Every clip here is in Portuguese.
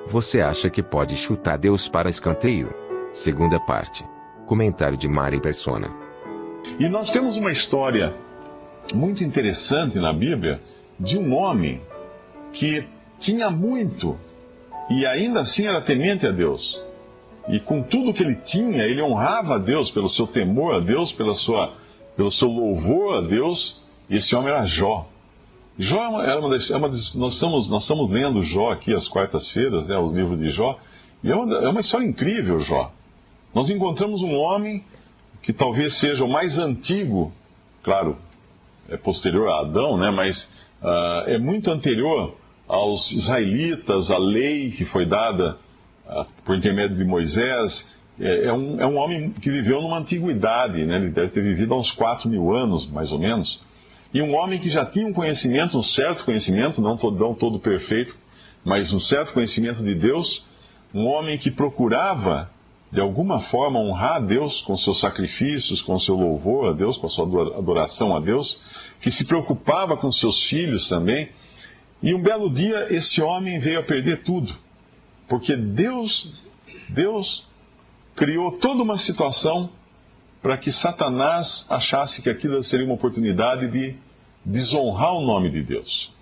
Você acha que pode chutar Deus para escanteio? Segunda parte. Comentário de Mari Persona. E nós temos uma história muito interessante na Bíblia de um homem que tinha muito e ainda assim era temente a Deus. E com tudo que ele tinha, ele honrava a Deus pelo seu temor a Deus, pelo seu louvor a Deus. E esse homem era Jó. Jó era nós estamos lendo Jó aqui às quartas-feiras, né, os livros de Jó, e é uma história incrível, Jó. Nós encontramos um homem que talvez seja o mais antigo, claro, é posterior a Adão, né, mas é muito anterior aos israelitas, a lei que foi dada por intermédio de Moisés. É um homem que viveu numa antiguidade, né, ele deve ter vivido há uns 4.000 anos, mais ou menos. E um homem que já tinha um conhecimento, um certo conhecimento, não todo perfeito, mas um certo conhecimento de Deus. Um homem que procurava, de alguma forma, honrar a Deus com seus sacrifícios, com seu louvor a Deus, com a sua adoração a Deus, que se preocupava com seus filhos também. E um belo dia, esse homem veio a perder tudo, porque Deus criou toda uma situação para que Satanás achasse que aquilo seria uma oportunidade de desonrar o nome de Deus.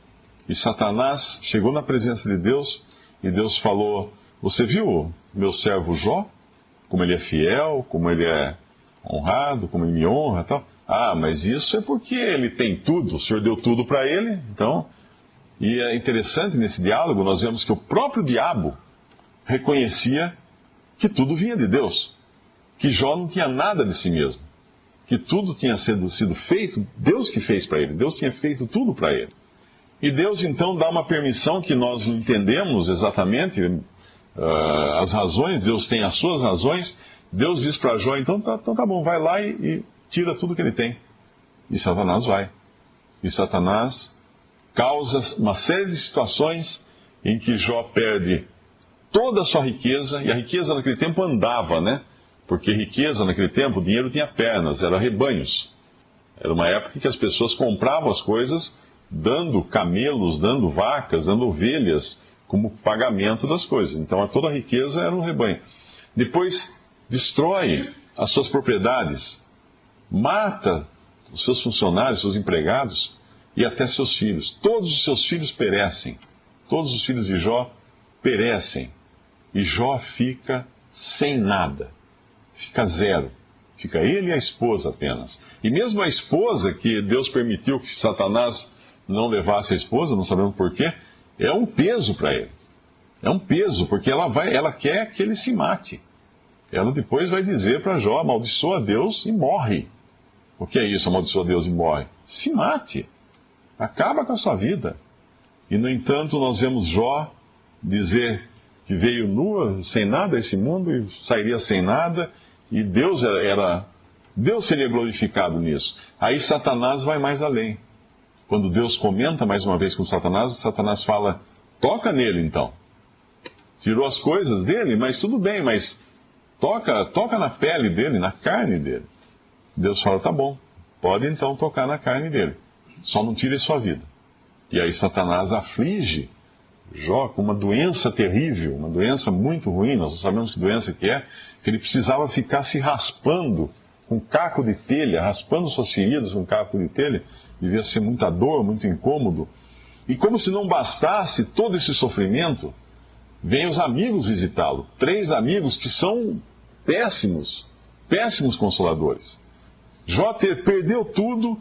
E Satanás chegou na presença de Deus e Deus falou: você viu meu servo Jó? Como ele é fiel, como ele é honrado, como ele me honra e tal. Ah, mas isso é porque ele tem tudo, o Senhor deu tudo para ele, então... E é interessante nesse diálogo, nós vemos que o próprio diabo reconhecia que tudo vinha de Deus, que Jó não tinha nada de si mesmo, que tudo tinha sido feito, Deus que fez para ele, Deus tinha feito tudo para ele. E Deus então dá uma permissão que nós não entendemos exatamente as razões, Deus tem as suas razões. Deus diz para Jó: então tá bom, vai lá e tira tudo que ele tem. E Satanás vai. E Satanás causa uma série de situações em que Jó perde toda a sua riqueza, e a riqueza naquele tempo andava, né? Porque riqueza naquele tempo, o dinheiro tinha pernas, era rebanhos. Era uma época que as pessoas compravam as coisas dando camelos, dando vacas, dando ovelhas como pagamento das coisas. Então toda a riqueza era um rebanho. Depois destrói as suas propriedades, mata os seus funcionários, seus empregados e até seus filhos. Todos os seus filhos perecem. Todos os filhos de Jó perecem. E Jó fica sem nada. Fica zero. Fica ele e a esposa apenas. E mesmo a esposa, que Deus permitiu que Satanás não levasse a esposa, não sabemos porquê, é um peso para ele. É um peso, porque ela quer que ele se mate. Ela depois vai dizer para Jó: amaldiçoa Deus e morre. O que é isso, amaldiçoa Deus e morre? Se mate. Acaba com a sua vida. E, no entanto, nós vemos Jó dizer que veio nua, sem nada a esse mundo, e sairia sem nada, e Deus seria glorificado nisso. Aí Satanás vai mais além. Quando Deus comenta mais uma vez com Satanás, Satanás fala: toca nele então. Tirou as coisas dele, mas tudo bem, mas toca na pele dele, na carne dele. Deus fala: tá bom, pode então tocar na carne dele, só não tire sua vida. E aí Satanás aflige Jó com uma doença terrível, uma doença muito ruim. Nós não sabemos que doença que é, que ele precisava ficar se raspando com caco de telha, raspando suas feridas com caco de telha. Devia ser muita dor, muito incômodo. E como se não bastasse todo esse sofrimento, vêm os amigos visitá-lo. 3 amigos que são péssimos consoladores. Jó perdeu tudo,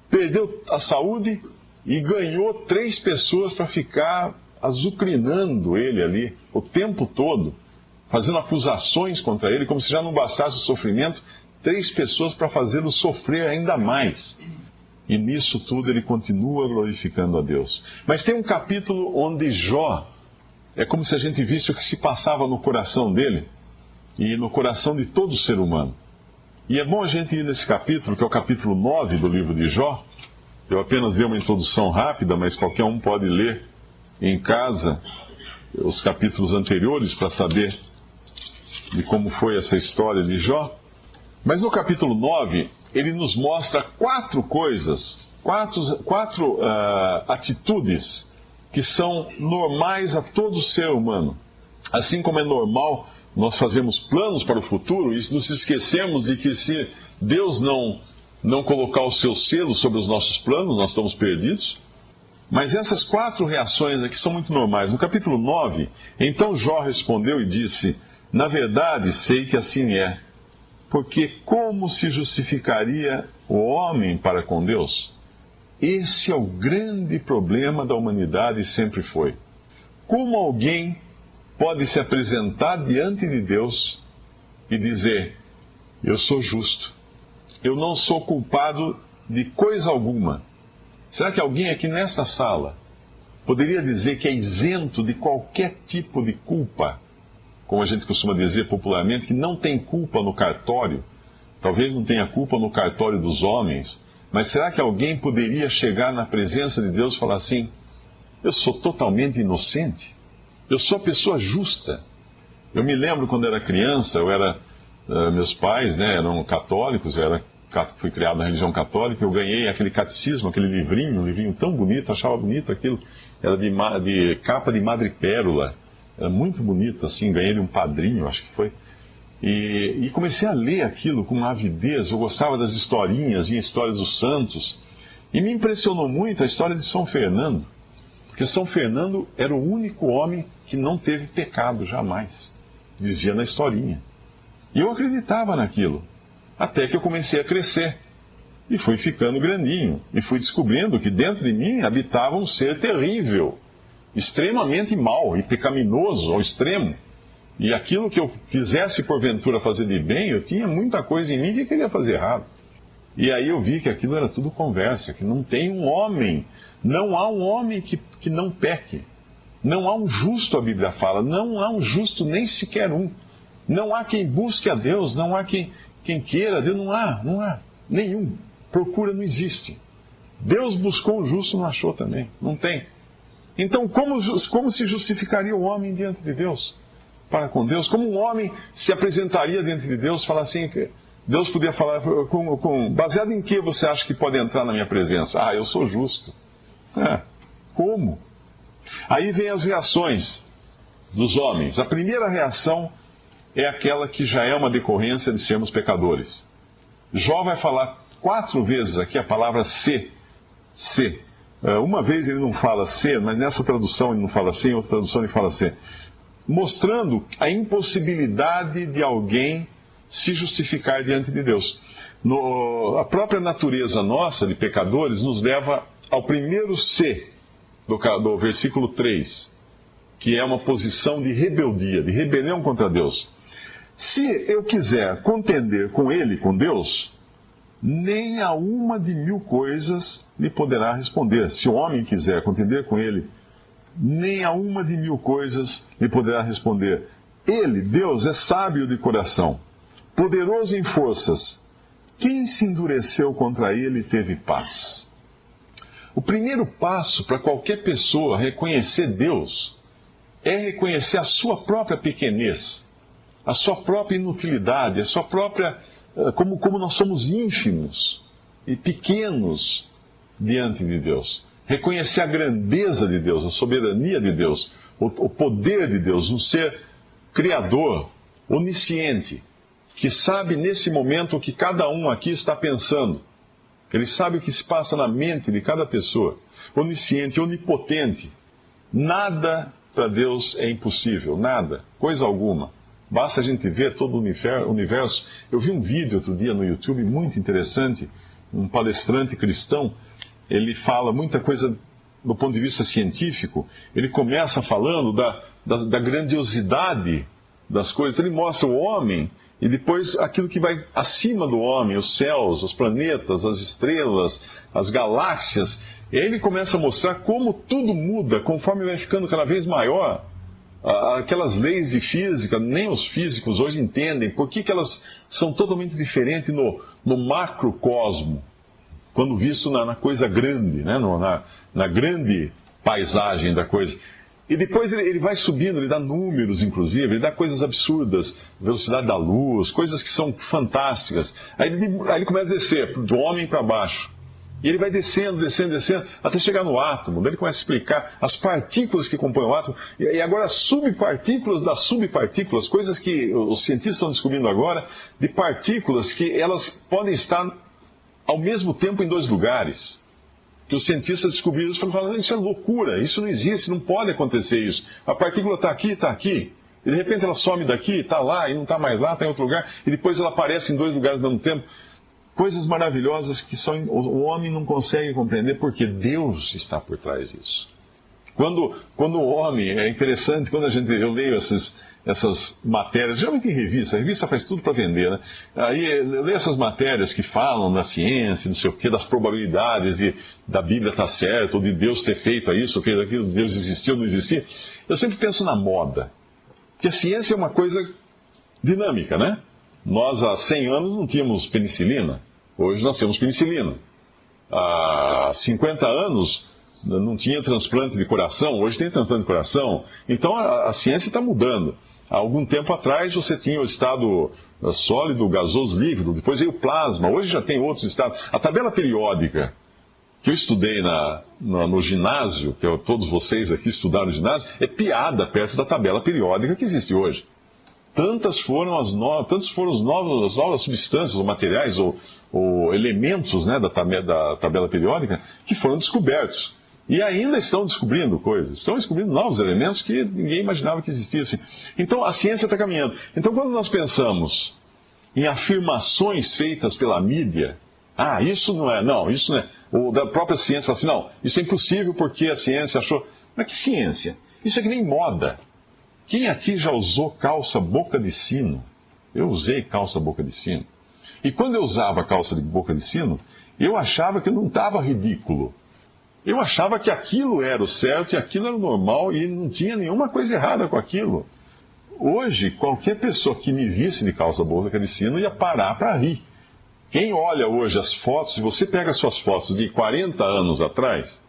perdeu a saúde e ganhou 3 pessoas para ficar azucrinando ele ali o tempo todo, fazendo acusações contra ele, como se já não bastasse o sofrimento, 3 pessoas para fazê-lo sofrer ainda mais. E nisso tudo ele continua glorificando a Deus. Mas tem um capítulo onde Jó, é como se a gente visse o que se passava no coração dele e no coração de todo ser humano. E é bom a gente ir nesse capítulo, que é o capítulo 9 do livro de Jó. Eu apenas dei uma introdução rápida, mas qualquer um pode ler em casa os capítulos anteriores para saber de como foi essa história de Jó. Mas no capítulo 9, ele nos mostra 4 coisas, 4 atitudes que são normais a todo ser humano. Assim como é normal nós fazermos planos para o futuro e nos esquecemos de que se Deus não colocar o seu selo sobre os nossos planos, nós estamos perdidos. Mas essas 4 reações aqui são muito normais. No capítulo 9, então Jó respondeu e disse: na verdade sei que assim é, porque como se justificaria o homem para com Deus? Esse é o grande problema da humanidade e sempre foi. Como alguém pode se apresentar diante de Deus e dizer: eu sou justo, eu não sou culpado de coisa alguma? Será que alguém aqui nesta sala poderia dizer que é isento de qualquer tipo de culpa? Como a gente costuma dizer popularmente, que não tem culpa no cartório. Talvez não tenha culpa no cartório dos homens, mas será que alguém poderia chegar na presença de Deus e falar assim: eu sou totalmente inocente, eu sou a pessoa justa? Eu me lembro quando era criança, meus pais, eram católicos, fui criado na religião católica, eu ganhei aquele catecismo, aquele livrinho, um livrinho tão bonito, achava bonito aquilo, era de capa de madrepérola, era muito bonito assim, ganhei de um padrinho, acho que foi, e comecei a ler aquilo com uma avidez, eu gostava das historinhas, vinha histórias dos santos, e me impressionou muito a história de São Fernando, porque São Fernando era o único homem que não teve pecado jamais, dizia na historinha, e eu acreditava naquilo. Até que eu comecei a crescer, e fui ficando grandinho, e fui descobrindo que dentro de mim habitava um ser terrível, extremamente mau e pecaminoso ao extremo. E aquilo que eu quisesse porventura fazer de bem, eu tinha muita coisa em mim que queria fazer errado. E aí eu vi que aquilo era tudo conversa, que não tem um homem, não há um homem que não peque. Não há um justo, a Bíblia fala, não há um justo nem sequer um. Não há quem busque a Deus, não há quem queira Deus, não há nenhum. Procura, não existe. Deus buscou o justo, não achou também, não tem. Então, como se justificaria o homem diante de Deus? Para com Deus? Como um homem se apresentaria diante de Deus, falar assim, Deus podia falar, baseado em que você acha que pode entrar na minha presença? Ah, eu sou justo. Como? Aí vem as reações dos homens. A primeira reação é aquela que já é uma decorrência de sermos pecadores. Jó vai falar 4 vezes aqui a palavra se. Uma vez ele não fala se, mas nessa tradução ele não fala se, em outra tradução ele fala se. Mostrando a impossibilidade de alguém se justificar diante de Deus. A própria natureza nossa, de pecadores, nos leva ao primeiro se do versículo 3, que é uma posição de rebeldia, de rebelião contra Deus. Se eu quiser contender com ele, com Deus, nem a uma de 1000 coisas lhe poderá responder. Se o homem quiser contender com ele, nem a uma de 1000 coisas lhe poderá responder. Ele, Deus, é sábio de coração, poderoso em forças. Quem se endureceu contra ele teve paz. O primeiro passo para qualquer pessoa reconhecer Deus é reconhecer a sua própria pequenez, a sua própria inutilidade, a sua própria... Como nós somos ínfimos e pequenos diante de Deus. Reconhecer a grandeza de Deus, a soberania de Deus, o poder de Deus, um ser criador, onisciente, que sabe nesse momento o que cada um aqui está pensando. Ele sabe o que se passa na mente de cada pessoa. Onisciente, onipotente. Nada para Deus é impossível, nada, coisa alguma. Basta a gente ver todo o universo. Eu vi um vídeo outro dia no YouTube muito interessante, um palestrante cristão, ele fala muita coisa do ponto de vista científico. Ele começa falando da grandiosidade das coisas. Ele mostra o homem e depois aquilo que vai acima do homem, os céus, os planetas, as estrelas, as galáxias. E aí ele começa a mostrar como tudo muda conforme vai ficando cada vez maior. Aquelas leis de física, nem os físicos hoje entendem por que elas são totalmente diferentes no macrocosmo, quando visto na coisa grande, né? na grande paisagem da coisa. E depois ele vai subindo, ele dá números, inclusive, ele dá coisas absurdas, velocidade da luz, coisas que são fantásticas. Aí ele começa a descer, do homem para baixo. E ele vai descendo, descendo, descendo, até chegar no átomo. Daí ele começa a explicar as partículas que compõem o átomo, e agora as subpartículas das subpartículas, coisas que os cientistas estão descobrindo agora, de partículas que elas podem estar ao mesmo tempo em dois lugares. Que os cientistas descobriram isso e falaram, isso é loucura, isso não existe, não pode acontecer isso. A partícula está aqui, e de repente ela some daqui, está lá, e não está mais lá, está em outro lugar, e depois ela aparece em dois lugares ao mesmo tempo. Coisas maravilhosas que o homem não consegue compreender porque Deus está por trás disso. Quando o homem, é interessante, quando eu leio essas matérias, geralmente em revista, a revista faz tudo para vender, né? Aí eu leio essas matérias que falam da ciência, não sei o quê, das probabilidades da Bíblia estar certa, ou de Deus ter feito isso, ou fez aquilo, Deus existiu ou não existia. Eu sempre penso na moda, porque a ciência é uma coisa dinâmica, né? Nós, há 100 anos, não tínhamos penicilina. Hoje nós temos penicilina. Há 50 anos não tinha transplante de coração. Hoje tem transplante de coração. Então a ciência está mudando. Há algum tempo atrás você tinha o estado sólido, gasoso, líquido. Depois veio o plasma. Hoje já tem outros estados. A tabela periódica que eu estudei no ginásio, que todos vocês aqui estudaram no ginásio, é piada perto da tabela periódica que existe hoje. Tantas foram as novas substâncias ou materiais ou elementos, né, da tabela periódica que foram descobertos. E ainda estão descobrindo coisas. Estão descobrindo novos elementos que ninguém imaginava que existissem. Então a ciência está caminhando. Então quando nós pensamos em afirmações feitas pela mídia, isso não é. Ou da própria ciência fala assim, não, isso é impossível porque a ciência achou. Mas que ciência? Isso é que nem moda. Quem aqui já usou calça boca de sino? Eu usei calça boca de sino. E quando eu usava calça de boca de sino, eu achava que não estava ridículo. Eu achava que aquilo era o certo e aquilo era o normal e não tinha nenhuma coisa errada com aquilo. Hoje, qualquer pessoa que me visse de calça boca de sino ia parar para rir. Quem olha hoje as fotos, se você pega suas fotos de 40 anos atrás,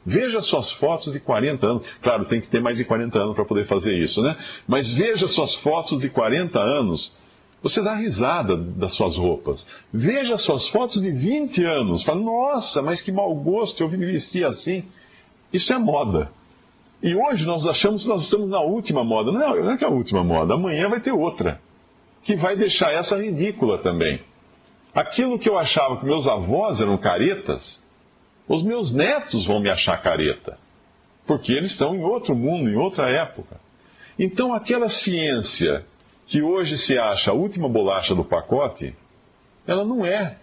veja suas fotos de 40 anos. Claro, tem que ter mais de 40 anos para poder fazer isso, né? Mas veja suas fotos de 40 anos. Você dá risada das suas roupas. Veja suas fotos de 20 anos. Fala, nossa, mas que mau gosto, eu me vestir assim. Isso é moda. E hoje nós achamos que nós estamos na última moda. Não é que é a última moda. Amanhã vai ter outra. Que vai deixar essa ridícula também. Aquilo que eu achava que meus avós eram caretas, os meus netos vão me achar careta, porque eles estão em outro mundo, em outra época. Então, aquela ciência que hoje se acha a última bolacha do pacote, ela não é.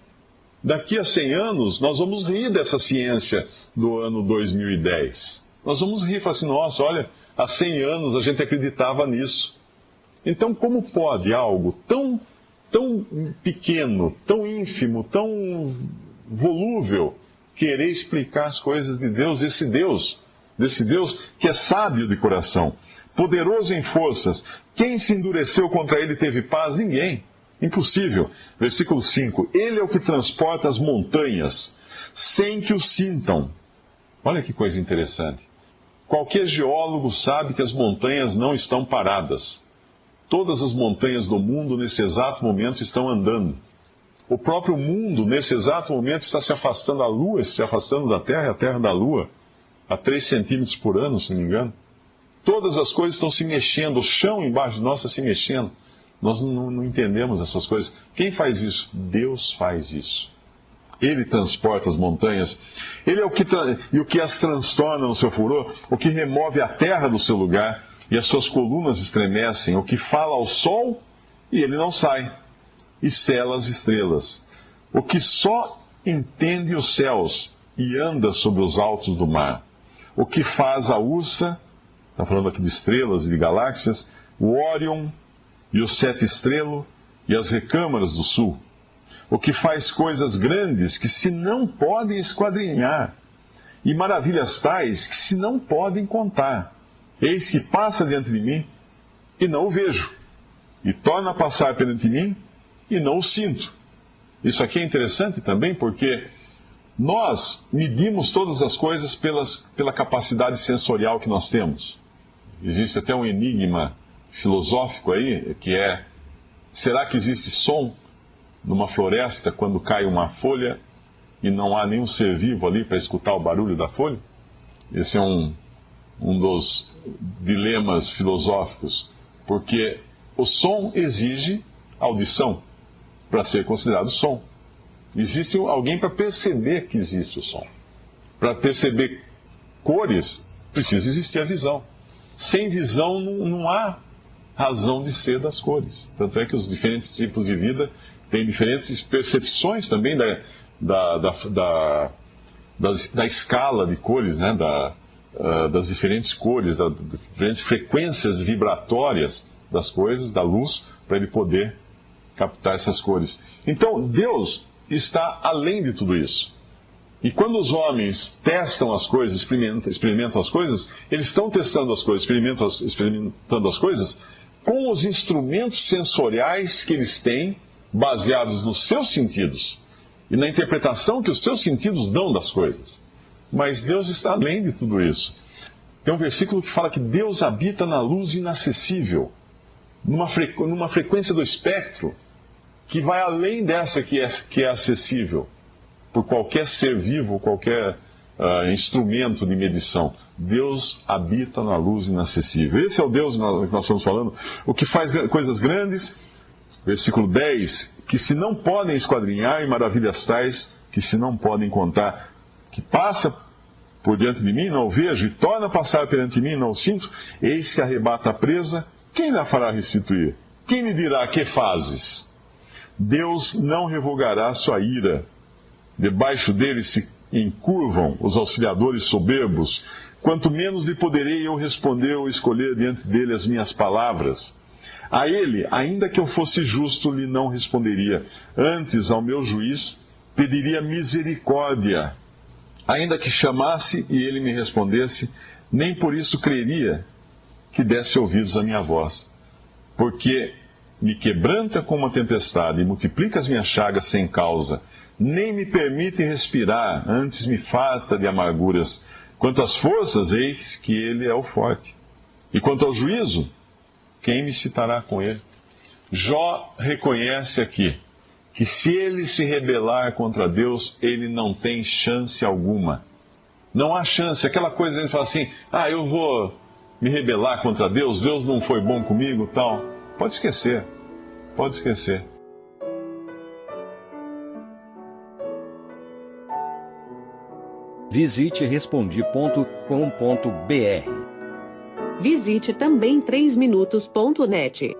Daqui a 100 anos, nós vamos rir dessa ciência do ano 2010. Nós vamos rir e falar assim, nossa, olha, há 100 anos a gente acreditava nisso. Então, como pode algo tão pequeno, tão ínfimo, tão volúvel, querer explicar as coisas de Deus, desse Deus que é sábio de coração, poderoso em forças? Quem se endureceu contra ele teve paz? Ninguém. Impossível. Versículo 5. Ele é o que transporta as montanhas, sem que o sintam. Olha que coisa interessante. Qualquer geólogo sabe que as montanhas não estão paradas. Todas as montanhas do mundo, nesse exato momento, estão andando. O próprio mundo, nesse exato momento, está se afastando da Lua, se afastando da Terra, a Terra da Lua, a 3 centímetros por ano, se não me engano. Todas as coisas estão se mexendo, o chão embaixo de nós está se mexendo. Nós não entendemos essas coisas. Quem faz isso? Deus faz isso. Ele transporta as montanhas. Ele é o que as transtorna no seu furor, o que remove a terra do seu lugar, e as suas colunas estremecem, o que fala ao sol, e ele não sai, e sela as estrelas, o que só entende os céus, e anda sobre os altos do mar, o que faz a Ursa, está falando aqui de estrelas e de galáxias, o Órion, e o 7 estrelo, e as recâmaras do sul, o que faz coisas grandes que se não podem esquadrinhar, e maravilhas tais que se não podem contar. Eis que passa diante de mim, e não o vejo, e torna a passar perante mim, e não o sinto. Isso aqui é interessante também, porque nós medimos todas as coisas pela capacidade sensorial que nós temos. Existe até um enigma filosófico aí, que é, será que existe som numa floresta quando cai uma folha e não há nenhum ser vivo ali para escutar o barulho da folha? Esse é um dos dilemas filosóficos, porque o som exige audição para ser considerado som. Existe alguém para perceber que existe o som. Para perceber cores, precisa existir a visão. Sem visão não há razão de ser das cores. Tanto é que os diferentes tipos de vida têm diferentes percepções também da escala de cores, né? Das diferentes cores, das diferentes frequências vibratórias das coisas, da luz, para ele poder captar essas cores. Então, Deus está além de tudo isso. E quando os homens testam as coisas, experimentam as coisas, eles estão testando as coisas, experimentando as coisas com os instrumentos sensoriais que eles têm, baseados nos seus sentidos e na interpretação que os seus sentidos dão das coisas. Mas Deus está além de tudo isso. Tem um versículo que fala que Deus habita na luz inacessível, numa frequência do espectro que vai além dessa que é acessível por qualquer ser vivo, qualquer instrumento de medição. Deus habita na luz inacessível. Esse é o Deus que nós estamos falando, o que faz coisas grandes, versículo 10, que se não podem esquadrinhar, e maravilhas tais que se não podem contar, que passa por diante de mim, não o vejo, e torna a passar perante mim, não o sinto, eis que arrebata a presa, quem lhe fará restituir? Quem me dirá, que fazes? Deus não revogará sua ira. Debaixo dele se encurvam os auxiliadores soberbos. Quanto menos lhe poderei eu responder ou escolher diante dele as minhas palavras. A ele, ainda que eu fosse justo, lhe não responderia. Antes, ao meu juiz, pediria misericórdia. Ainda que chamasse e ele me respondesse, nem por isso creria que desse ouvidos à minha voz. Porque me quebranta com uma tempestade e multiplica as minhas chagas sem causa. Nem me permite respirar, antes me farta de amarguras. Quanto às forças, eis que ele é o forte. E quanto ao juízo, quem me citará com ele? Jó reconhece aqui que se ele se rebelar contra Deus, ele não tem chance alguma. Não há chance. Aquela coisa de ele falar assim, eu vou me rebelar contra Deus, Deus não foi bom comigo, tal. Pode esquecer. Pode esquecer. Visite Respondi.com.br. Visite também 3minutos.net.